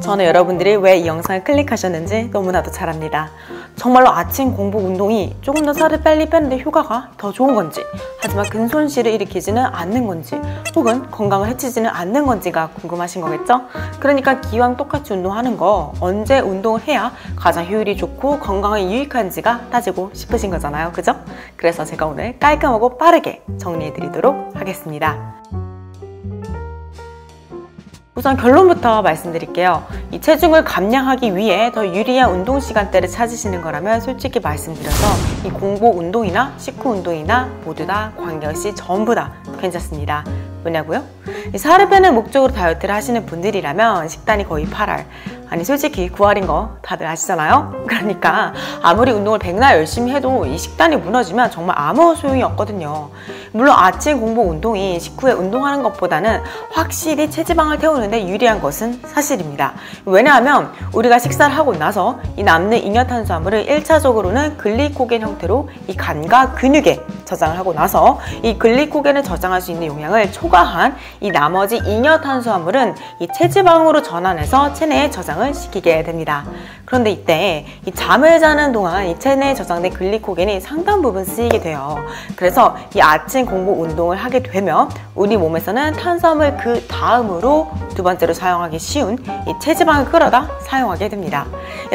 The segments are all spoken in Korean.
저는 여러분들이 왜 이 영상을 클릭하셨는지 너무나도 잘 압니다. 정말로 아침 공복 운동이 조금 더 살을 빨리 빼는데 효과가 더 좋은 건지, 하지만 근손실을 일으키지는 않는 건지, 혹은 건강을 해치지는 않는 건지가 궁금하신 거겠죠? 그러니까 기왕 똑같이 운동하는 거 언제 운동을 해야 가장 효율이 좋고 건강에 유익한지가 따지고 싶으신 거잖아요, 그죠? 그래서 제가 오늘 깔끔하고 빠르게 정리해 드리도록 하겠습니다. 우선 결론부터 말씀드릴게요. 이 체중을 감량하기 위해 더 유리한 운동 시간대를 찾으시는 거라면 솔직히 말씀드려서 이 공복 운동이나 식후 운동이나 모두 다 관계없이 전부 다 괜찮습니다. 뭐냐고요? 이 살을 빼는 목적으로 다이어트를 하시는 분들이라면 식단이 거의 8할, 아니 솔직히 9할인 거 다들 아시잖아요? 그러니까 아무리 운동을 백날 열심히 해도 이 식단이 무너지면 정말 아무 소용이 없거든요. 물론 아침 공복 운동이 식후에 운동하는 것보다는 확실히 체지방을 태우는데 유리한 것은 사실입니다. 왜냐하면 우리가 식사를 하고 나서 이 남는 잉여탄수화물을 1차적으로는 글리코겐 형태로 이 간과 근육에 저장을 하고 나서 이 글리코겐을 저장할 수 있는 용량을 초과한 이 나머지 잉여탄수화물은 이 체지방으로 전환해서 체내에 저장을 시키게 됩니다. 그런데 이때 이 잠을 자는 동안 이 체내에 저장된 글리코겐이 상당 부분 쓰이게 돼요. 그래서 이 아침 공복 운동을 하게 되면 우리 몸에서는 탄수화물 그 다음으로 두 번째로 사용하기 쉬운 이 체지방을 끌어다 사용하게 됩니다.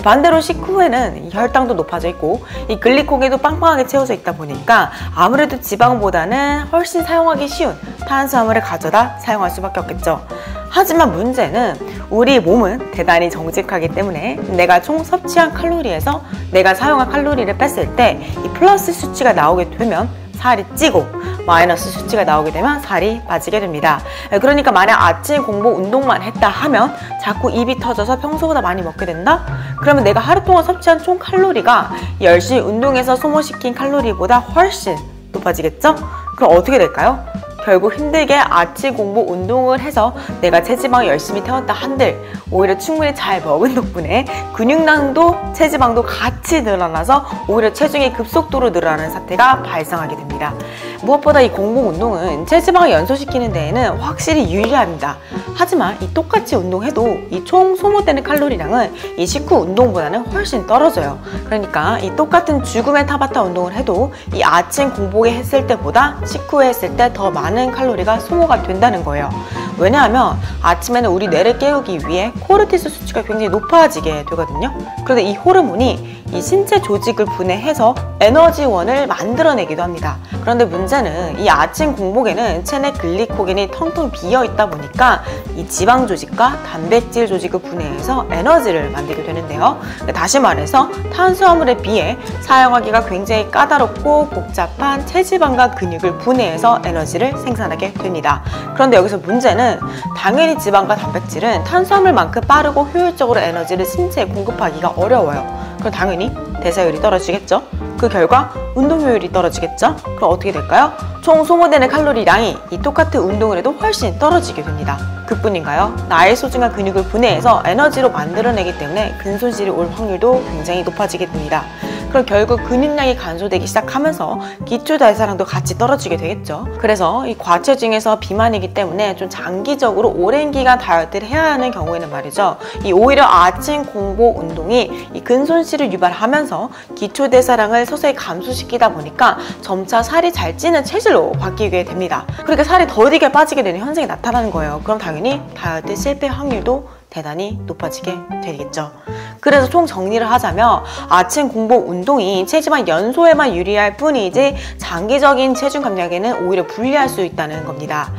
반대로 식후에는 이 혈당도 높아져 있고 이 글리코겐도 빵빵하게 채워져 있다 보니까 아무래도 지방보다는 훨씬 사용하기 쉬운 탄수화물을 가져다 사용할 수밖에 없겠죠. 하지만 문제는 우리 몸은 대단히 정직하기 때문에 내가 총 섭취한 칼로리에서 내가 사용한 칼로리를 뺐을 때 이 플러스 수치가 나오게 되면 살이 찌고 마이너스 수치가 나오게 되면 살이 빠지게 됩니다. 그러니까 만약 아침 공복 운동만 했다 하면 자꾸 입이 터져서 평소보다 많이 먹게 된다? 그러면 내가 하루 동안 섭취한 총 칼로리가 열심히 운동해서 소모시킨 칼로리보다 훨씬 높아지겠죠? 그럼 어떻게 될까요? 결국 힘들게 아침 공복 운동을 해서 내가 체지방을 열심히 태웠다 한들 오히려 충분히 잘 먹은 덕분에 근육량도 체지방도 같이 늘어나서 오히려 체중이 급속도로 늘어나는 사태가 발생하게 됩니다. 무엇보다 이 공복 운동은 체지방을 연소시키는 데에는 확실히 유리합니다. 하지만 이 똑같이 운동해도 이 총 소모되는 칼로리량은 이 식후 운동보다는 훨씬 떨어져요. 그러니까 이 똑같은 죽음의 타바타 운동을 해도 이 아침 공복에 했을 때보다 식후에 했을 때 더 많은 칼로리가 소모가 된다는 거예요. 왜냐하면 아침에는 우리 뇌를 깨우기 위해 코르티솔 수치가 굉장히 높아지게 되거든요. 그런데 이 호르몬이 이 신체 조직을 분해해서 에너지원을 만들어내기도 합니다. 그런데 문제는 이 아침 공복에는 체내 글리코겐이 텅텅 비어 있다 보니까 이 지방 조직과 단백질 조직을 분해해서 에너지를 만들게 되는데요. 다시 말해서 탄수화물에 비해 사용하기가 굉장히 까다롭고 복잡한 체지방과 근육을 분해해서 에너지를 생산하게 됩니다. 그런데 여기서 문제는 당연히 지방과 단백질은 탄수화물만큼 빠르고 효율적으로 에너지를 신체에 공급하기가 어려워요. 그럼 당연히 대사율이 떨어지겠죠? 그 결과 운동 효율이 떨어지겠죠? 그럼 어떻게 될까요? 총 소모되는 칼로리량이 이 똑같은 운동을 해도 훨씬 떨어지게 됩니다. 그뿐인가요? 나의 소중한 근육을 분해해서 에너지로 만들어내기 때문에 근손실이 올 확률도 굉장히 높아지게 됩니다. 그럼 결국 근육량이 감소되기 시작하면서 기초代謝량도 같이 떨어지게 되겠죠. 그래서 이 과체중에서 비만이기 때문에 좀 장기적으로 오랜 기간 다이어트를 해야 하는 경우에는 말이죠. 이 오히려 아침 공복 운동이 이 근손실을 유발하면서 기초代謝량을 서서히 감소시키다 보니까 점차 살이 잘 찌는 체질로 바뀌게 됩니다. 그러니까 살이 더디게 빠지게 되는 현상이 나타나는 거예요. 그럼 당연히 다이어트 실패 확률도 대단히 높아지게 되겠죠. 그래서 총 정리를 하자면 아침 공복 운동이 체지방 연소에만 유리할 뿐이지 장기적인 체중 감량에는 오히려 불리할 수 있다는 겁니다.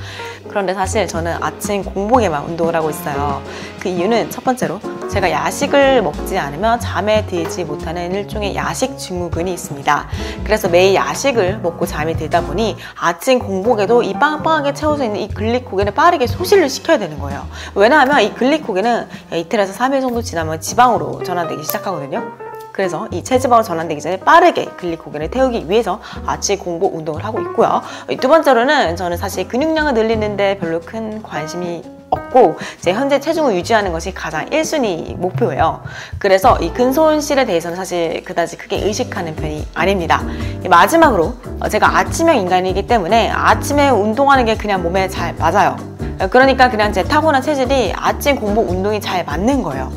그런데 사실 저는 아침 공복에만 운동을 하고 있어요. 그 이유는 첫 번째로 제가 야식을 먹지 않으면 잠에 들지 못하는 일종의 야식 증후군이 있습니다. 그래서 매일 야식을 먹고 잠이 들다 보니 아침 공복에도 이 빵빵하게 채워져 있는 이 글리코겐을 빠르게 소실을 시켜야 되는 거예요. 왜냐하면 이 글리코겐은 이틀에서 3일 정도 지나면 지방으로 전환되기 시작하거든요. 그래서 이 체지방으로 전환되기 전에 빠르게 글리코겐을 태우기 위해서 아침 공복 운동을 하고 있고요. 두 번째로는 저는 사실 근육량을 늘리는데 별로 큰 관심이 없고 제 현재 체중을 유지하는 것이 가장 1순위 목표예요. 그래서 이 근손실에 대해서는 사실 그다지 크게 의식하는 편이 아닙니다. 마지막으로 제가 아침형 인간이기 때문에 아침에 운동하는 게 그냥 몸에 잘 맞아요. 그러니까 그냥 제 타고난 체질이 아침 공복 운동이 잘 맞는 거예요.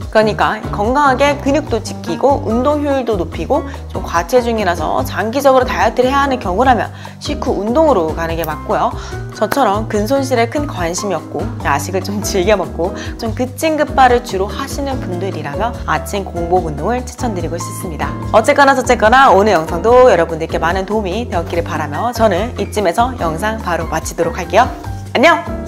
그러니까 건강하게 근육도 지키고 운동 효율도 높이고 좀 과체중이라서 장기적으로 다이어트를 해야 하는 경우라면 식후 운동으로 가는 게 맞고요. 저처럼 근손실에 큰 관심이 없고 야식을 좀 즐겨 먹고 좀 급진급발을 주로 하시는 분들이라면 아침 공복 운동을 추천드리고 싶습니다. 어쨌거나 저쨌거나 오늘 영상도 여러분들께 많은 도움이 되었기를 바라며 저는 이쯤에서 영상 바로 마치도록 할게요. 안녕!